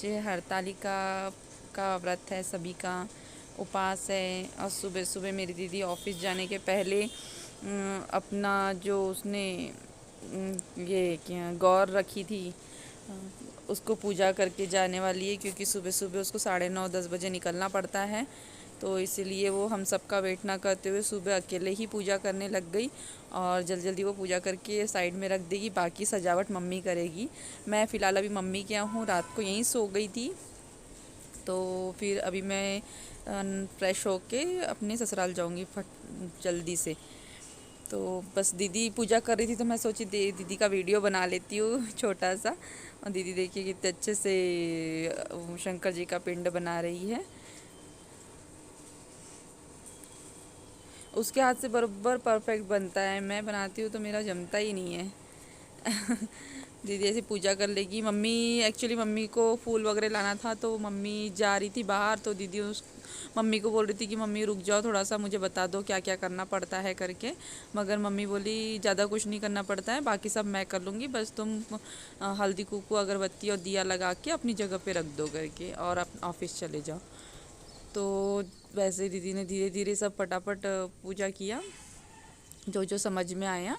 आज हरतालिका का व्रत है, सभी का उपास है। और सुबह सुबह मेरी दीदी ऑफिस जाने के पहले अपना जो उसने ये क्या गौर रखी थी उसको पूजा करके जाने वाली है, क्योंकि सुबह सुबह उसको 9:30-10 बजे निकलना पड़ता है। तो इसीलिए वो हम सब का वेट ना करते हुए सुबह अकेले ही पूजा करने लग गई और जल्दी जल्दी वो पूजा करके साइड में रख देगी। बाकी सजावट मम्मी करेगी। मैं फ़िलहाल अभी मम्मी के यहाँ हूँ, रात को यहीं सो गई थी। तो फिर अभी मैं फ्रेश होके अपने ससुराल जाऊँगी फट जल्दी से। तो बस दीदी पूजा कर रही थी तो मैं सोची दीदी का वीडियो बना लेती हूँ छोटा सा। और दीदी देखिए कितने अच्छे से शंकर जी का पिंड बना रही है। उसके हाथ से बराबर परफेक्ट बनता है, मैं बनाती हूँ तो मेरा जमता ही नहीं है। दीदी ऐसे पूजा कर लेगी। मम्मी को फूल वगैरह लाना था तो मम्मी जा रही थी बाहर, तो दीदी उस मम्मी को बोल रही थी कि मम्मी रुक जाओ, थोड़ा सा मुझे बता दो क्या क्या करना पड़ता है करके। मगर मम्मी बोली ज़्यादा कुछ नहीं करना पड़ता है, बाकी सब मैं कर लूँगी, बस तुम हल्दी कुकू अगरबत्ती और दिया लगा के अपनी जगह पे रख दो करके और आप ऑफिस चले जाओ। तो वैसे दीदी ने धीरे धीरे सब फटाफट पूजा किया जो जो समझ में आया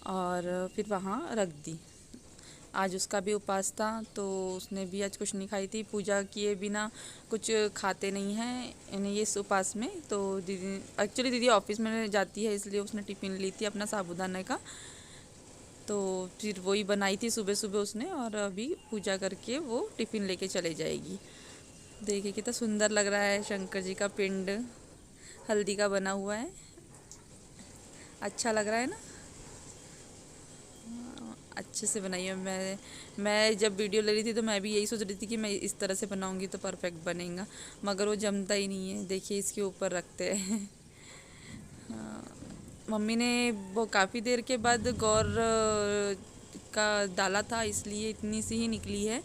और फिर वहाँ रख दी। आज उसका भी उपवास था तो उसने भी आज कुछ नहीं खाई थी। पूजा किए बिना कुछ खाते नहीं हैं यानी ये इस उपवास में। तो दीदी ऑफिस में जाती है, इसलिए उसने टिफ़िन ली थी अपना साबूदाना का। तो फिर वही बनाई थी सुबह सुबह उसने और अभी पूजा करके वो टिफ़िन लेके चले जाएगी। देखिए कितना सुंदर लग रहा है शंकर जी का पिंड हल्दी का बना हुआ है। अच्छा लग रहा है ना, अच्छे से बनाई है। मैं जब वीडियो ले रही थी तो मैं भी यही सोच रही थी कि मैं इस तरह से बनाऊंगी तो परफेक्ट बनेगा, मगर वो जमता ही नहीं है। देखिए इसके ऊपर रखते हैं। मम्मी ने वो काफ़ी देर के बाद गौर का डाला था, इसलिए इतनी सी ही निकली है।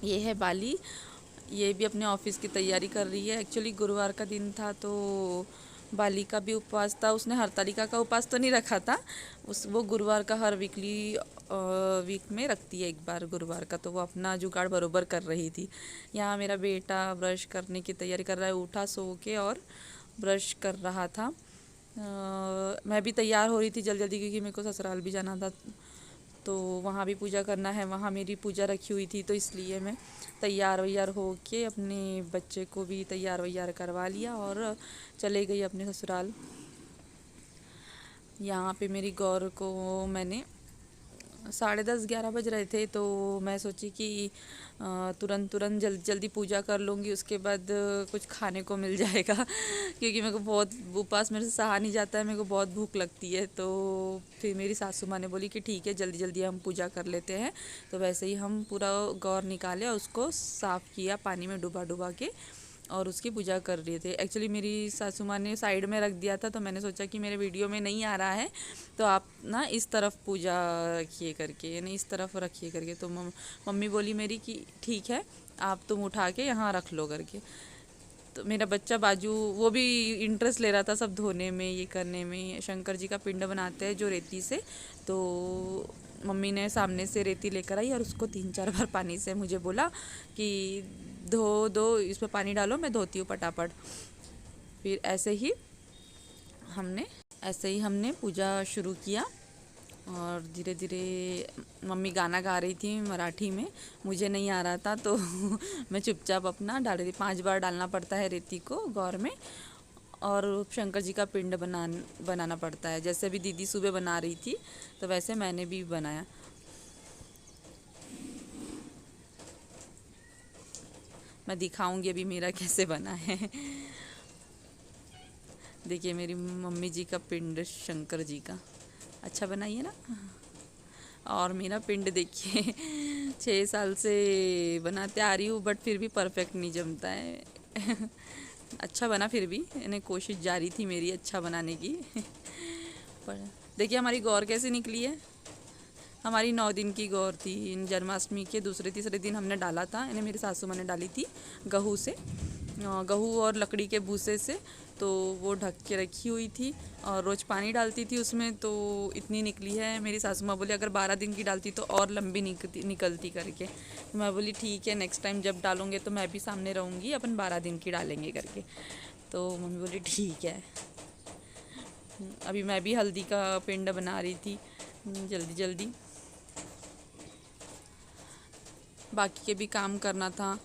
ये है बाली, ये भी अपने ऑफिस की तैयारी कर रही है। एक्चुअली गुरुवार का दिन था तो बाली का भी उपवास था। उसने हरतालिका का उपवास तो नहीं रखा था, वो गुरुवार का हर वीक में रखती है एक बार गुरुवार का। तो वो अपना जुगाड़ बरोबर कर रही थी। यहाँ मेरा बेटा ब्रश करने की तैयारी कर रहा है, उठा सो के और ब्रश कर रहा था। मैं भी तैयार हो रही थी जल्दी जल्दी, क्योंकि मेरे को ससुराल भी जाना था तो वहाँ भी पूजा करना है। वहाँ मेरी पूजा रखी हुई थी तो इसलिए मैं तैयार वैयार हो के अपने बच्चे को भी तैयार वैयार करवा लिया और चले गई अपने ससुराल। यहाँ पे मेरी गौर को मैंने 10:30-11 बज रहे थे तो मैं सोची कि तुरंत जल्दी पूजा कर लूँगी, उसके बाद कुछ खाने को मिल जाएगा। क्योंकि मेरे को बहुत उपवास मेरे से सहा नहीं जाता है, मेरे को बहुत भूख लगती है। तो फिर मेरी सासू माँ ने बोली कि ठीक है जल्दी जल्दी हम पूजा कर लेते हैं। तो वैसे ही हम पूरा गौर निकाले और उसको साफ़ किया पानी में डुबा डुबा के और उसकी पूजा कर रहे थे। एक्चुअली मेरी सासू माँ ने साइड में रख दिया था तो मैंने सोचा कि मेरे वीडियो में नहीं आ रहा है तो आप ना इस तरफ पूजा रखिए करके, यानी इस तरफ रखिए करके। तो मम्मी बोली मेरी कि ठीक है आप तुम उठा के यहाँ रख लो करके। तो मेरा बच्चा बाजू वो भी इंटरेस्ट ले रहा था सब धोने में, ये करने में। शंकर जी का पिंड बनाते हैं जो रेती से, तो मम्मी ने सामने से रेती लेकर आई और उसको 3-4 बार पानी से मुझे बोला कि धो दो, इसमें पानी डालो, मैं धोती हूँ फटाफट। फिर ऐसे ही हमने पूजा शुरू किया और धीरे धीरे मम्मी गाना गा रही थी मराठी में, मुझे नहीं आ रहा था तो मैं चुपचाप अपना डाल रही थी। 5 बार डालना पड़ता है रेती को गौर में और शंकर जी का पिंड बनाना पड़ता है। जैसे अभी दीदी सुबह बना रही थी तो वैसे मैंने भी बनाया। मैं दिखाऊंगी अभी मेरा कैसे बना है। देखिए मेरी मम्मी जी का पिंड शंकर जी का अच्छा बनाइए ना। और मेरा पिंड देखिए 6 साल से बनाते आ रही हूँ बट फिर भी परफेक्ट नहीं जमता है। अच्छा बना फिर भी, यानी कोशिश जारी थी मेरी अच्छा बनाने की। पर देखिए हमारी गौर कैसे निकली है। हमारी 9 दिन की गौर थी। जन्माष्टमी के दूसरे तीसरे दिन हमने डाला था, यानी मेरी सासू माँ ने डाली थी गहू से। गेहूँ और लकड़ी के भूसे से, तो वो ढक के रखी हुई थी और रोज़ पानी डालती थी उसमें, तो इतनी निकली है। मेरी सासू माँ बोली अगर 12 दिन की डालती तो और लंबी निकलती करके। तो मैं बोली ठीक है, नेक्स्ट टाइम जब डालूंगे तो मैं भी सामने रहूँगी, अपन 12 दिन की डालेंगे करके। तो मम्मी बोली ठीक है। अभी मैं भी हल्दी का पिंड बना रही थी जल्दी जल्दी, बाकी के भी काम करना था,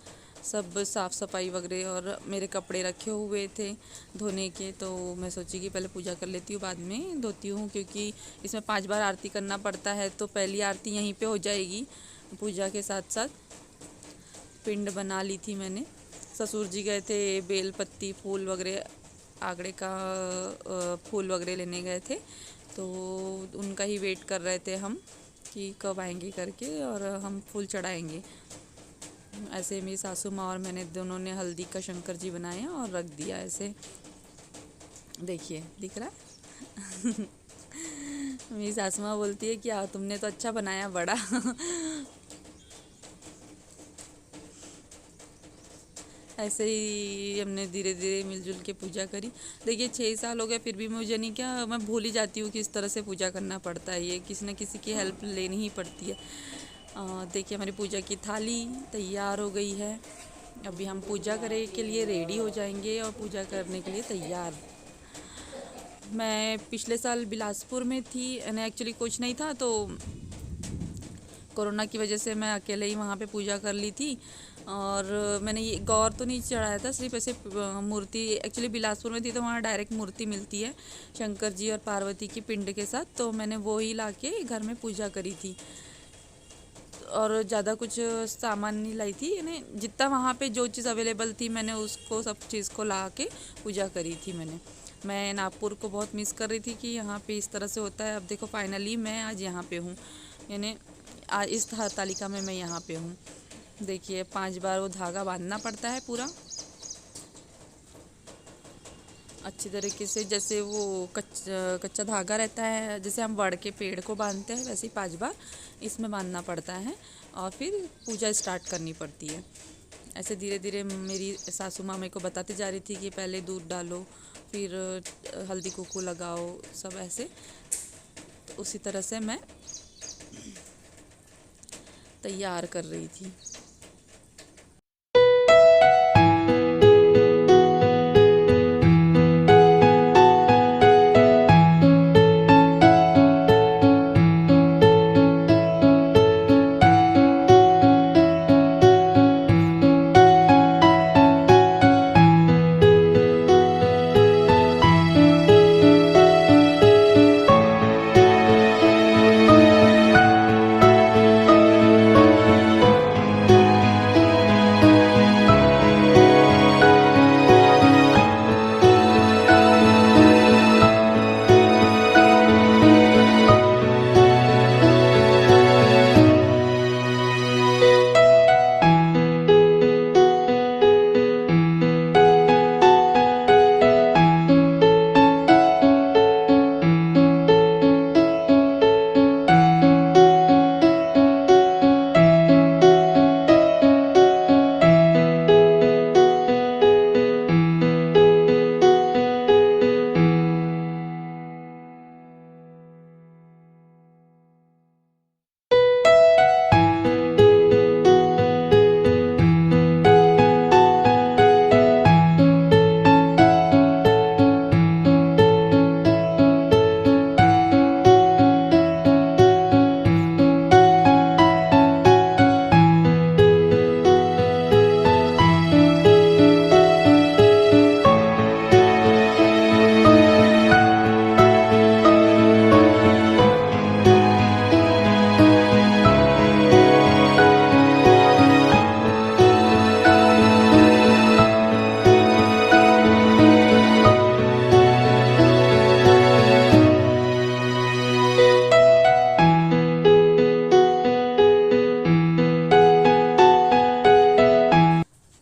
सब साफ़ सफाई वगैरह, और मेरे कपड़े रखे हुए थे धोने के, तो मैं सोची कि पहले पूजा कर लेती हूँ, बाद में धोती हूँ, क्योंकि इसमें 5 बार आरती करना पड़ता है। तो पहली आरती यहीं पे हो जाएगी पूजा के साथ साथ। पिंड बना ली थी मैंने। ससुर जी गए थे बेल पत्ती फूल वगैरह, आगड़े का फूल वगैरह लेने गए थे, तो उनका ही वेट कर रहे थे हम कि कब आएंगे करके और हम फूल चढ़ाएंगे। ऐसे मेरी सासू माँ और मैंने दोनों ने हल्दी का शंकर जी बनाया और रख दिया ऐसे, देखिए दिख रहा है। मेरी सासू माँ बोलती है कि तुमने तो अच्छा बनाया बड़ा। ऐसे ही हमने धीरे धीरे मिलजुल के पूजा करी। देखिए 6 साल हो गए, फिर भी मुझे नहीं, क्या मैं भूल ही जाती हूँ किस तरह से पूजा करना पड़ता है। ये किसी न किसी की हेल्प लेनी ही पड़ती है। देखिए हमारी पूजा की थाली तैयार हो गई है। अभी हम पूजा करने के लिए रेडी हो जाएंगे और पूजा करने के लिए तैयार। मैं पिछले साल बिलासपुर में थी, एक्चुअली कुछ नहीं था, तो कोरोना की वजह से मैं अकेले ही वहाँ पे पूजा कर ली थी। और मैंने ये गौर तो नहीं चढ़ाया था, सिर्फ ऐसे मूर्ति, एक्चुअली बिलासपुर में थी तो वहाँ डायरेक्ट मूर्ति मिलती है शंकर जी और पार्वती की पिंड के साथ, तो मैंने वो ही ला के घर में पूजा करी थी। और ज़्यादा कुछ सामान नहीं लाई थी, यानी जितना वहाँ पे जो चीज़ अवेलेबल थी मैंने उसको सब चीज़ को ला के पूजा करी थी मैंने। मैं नागपुर को बहुत मिस कर रही थी कि यहाँ पे इस तरह से होता है। अब देखो फाइनली मैं आज यहाँ पे हूँ, यानी इस तालिका में मैं यहाँ पे हूँ। देखिए 5 बार वो धागा बांधना पड़ता है पूरा अच्छी तरीके से, जैसे वो कच्चा धागा रहता है, जैसे हम वड़ के पेड़ को बांधते हैं, वैसे ही 5 बार इसमें बांधना पड़ता है और फिर पूजा स्टार्ट करनी पड़ती है। ऐसे धीरे धीरे मेरी सासू माँ मेरे को बताते जा रही थी कि पहले दूध डालो, फिर हल्दी कुकू लगाओ, सब ऐसे। तो उसी तरह से मैं तैयार कर रही थी।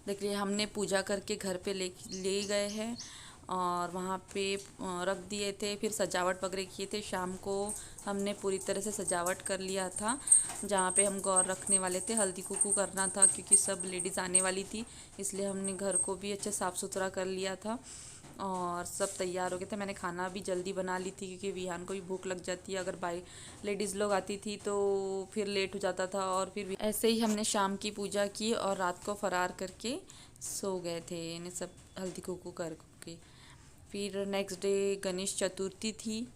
देखिए हमने पूजा करके घर पे ले गए हैं और वहाँ पे रख दिए थे। फिर सजावट वगैरह किए थे। शाम को हमने पूरी तरह से सजावट कर लिया था। जहाँ पे हम गौर रखने वाले थे, हल्दी कुकू करना था क्योंकि सब लेडीज़ आने वाली थी, इसलिए हमने घर को भी अच्छे साफ़ सुथरा कर लिया था और सब तैयार हो गए थे। मैंने खाना भी जल्दी बना ली थी क्योंकि विहान को भी भूख लग जाती है, अगर बाई लेडीज़ लोग आती थी तो फिर लेट हो जाता था। और फिर ऐसे ही हमने शाम की पूजा की और रात को फरार करके सो गए थे, इन्हें सब हल्दी कुकू के। फिर नेक्स्ट डे गणेश चतुर्थी थी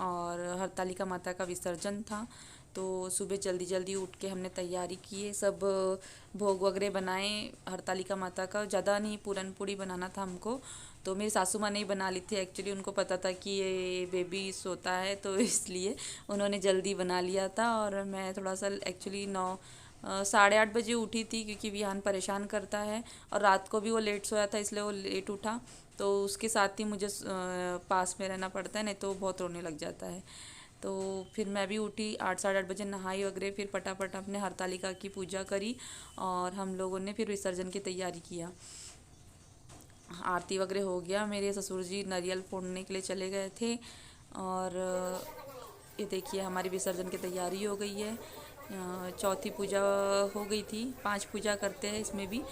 और हरतालिका माता का विसर्जन था। तो सुबह जल्दी जल्दी उठ के हमने तैयारी की है, सब भोग वगैरह बनाए हरतालिका माता का। ज़्यादा नहीं, पूरन पूड़ी बनाना था हमको, तो मेरी सासू माँ ने ही बना ली थी। एक्चुअली उनको पता था कि ये बेबी सोता है तो इसलिए उन्होंने जल्दी बना लिया था। और मैं थोड़ा सा एक्चुअली 8:30 बजे उठी थी क्योंकि विहान परेशान करता है और रात को भी वो लेट सोया था, इसलिए वो लेट उठा। तो उसके साथ ही मुझे पास में रहना पड़ता है, नहीं तो बहुत रोने लग जाता है। तो फिर मैं भी उठी 8 साढ़े 8 बजे, नहाई वगैरह, फिर फटाफट अपने हरतालिका की पूजा करी और हम लोगों ने फिर विसर्जन की तैयारी किया। आरती वगैरह हो गया। मेरे ससुर जी नारियल फोड़ने के लिए चले गए थे और ये देखिए हमारी विसर्जन की तैयारी हो गई है। चौथी पूजा हो गई थी, 5 पूजा करते हैं इसमें भी।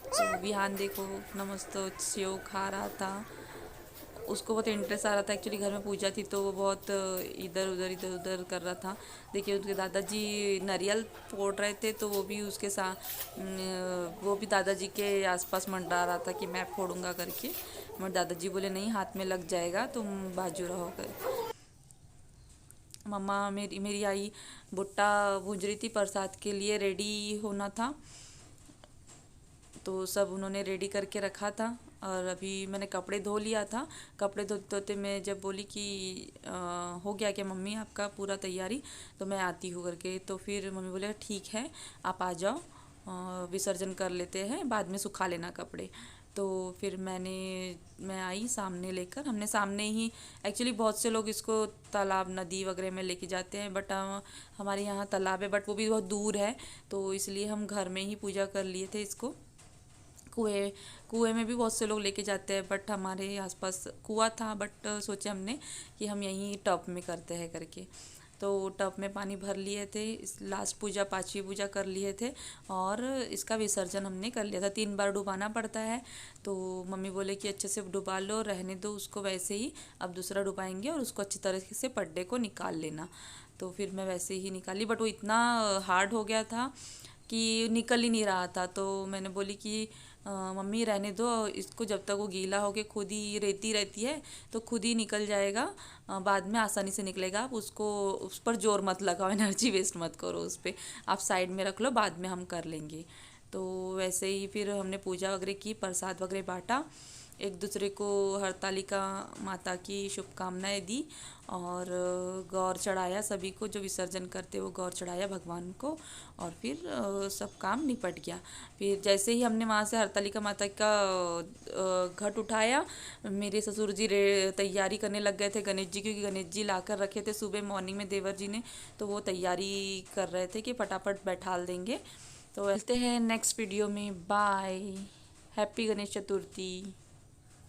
तो विहान देखो कितना मस्त सेव खा रहा था, उसको बहुत इंटरेस्ट आ रहा था। एक्चुअली घर में पूजा थी तो वो बहुत इधर उधर कर रहा था। देखिए उसके दादाजी नारियल फोड़ रहे थे तो वो भी उसके साथ वो भी दादाजी के आसपास मंडरा रहा था कि मैं फोड़ूंगा करके। मगर दादाजी बोले नहीं, हाथ में लग जाएगा, तुम बाजू रहो कर। मम्मा मेरी आई भुट्टा भूंज रही थी, प्रसाद के लिए रेडी होना था तो सब उन्होंने रेडी करके रखा था। और अभी मैंने कपड़े धो लिया था। कपड़े धोते धोते मैं जब बोली कि हो गया क्या मम्मी आपका पूरा तैयारी, तो मैं आती हूँ करके, तो फिर मम्मी बोले ठीक है आप आ जाओ, विसर्जन कर लेते हैं, बाद में सुखा लेना कपड़े। तो फिर मैं आई सामने लेकर, हमने सामने ही एक्चुअली बहुत से लोग इसको तालाब नदी वगैरह में लेके जाते हैं, बट हमारे यहाँ तालाब है बट वो भी बहुत दूर है, तो इसलिए हम घर में ही पूजा कर लिए थे इसको। कुएं में भी बहुत से लोग लेके जाते हैं बट हमारे आसपास कुआं था, बट सोचे हमने कि हम यहीं टब में करते हैं करके। तो टब में पानी भर लिए थे। इस लास्ट पूजा 5वीं पूजा कर लिए थे और इसका विसर्जन हमने कर लिया था। 3 बार डुबाना पड़ता है, तो मम्मी बोले कि अच्छे से डुबा लो, रहने दो उसको वैसे ही, अब दूसरा डुबाएंगे और उसको अच्छी तरह से पड्डे को निकाल लेना। तो फिर मैं वैसे ही निकाली, बट वो इतना हार्ड हो गया था कि निकल ही नहीं रहा था। तो मैंने बोली कि मम्मी रहने दो इसको, जब तक वो गीला होके खुद ही रेती रहती है तो खुद ही निकल जाएगा, बाद में आसानी से निकलेगा। आप उसको उस पर जोर मत लगाओ, एनर्जी वेस्ट मत करो उस पर, आप साइड में रख लो, बाद में हम कर लेंगे। तो वैसे ही फिर हमने पूजा वगैरह की, प्रसाद वगैरह बांटा, एक दूसरे को हरतालिका माता की शुभकामनाएं दी और गौर चढ़ाया। सभी को जो विसर्जन करते वो गौर चढ़ाया भगवान को और फिर सब काम निपट गया। फिर जैसे ही हमने वहाँ से हरतालिका माता का घट उठाया, मेरे ससुर जी तैयारी करने लग गए थे गणेश जी, क्योंकि गणेश जी लाकर रखे थे सुबह मॉर्निंग में देवर जी ने, तो वो तैयारी कर रहे थे कि फटाफट बैठाल देंगे। तो मिलते हैं नेक्स्ट वीडियो में, बाय, हैप्पी गणेश चतुर्थी।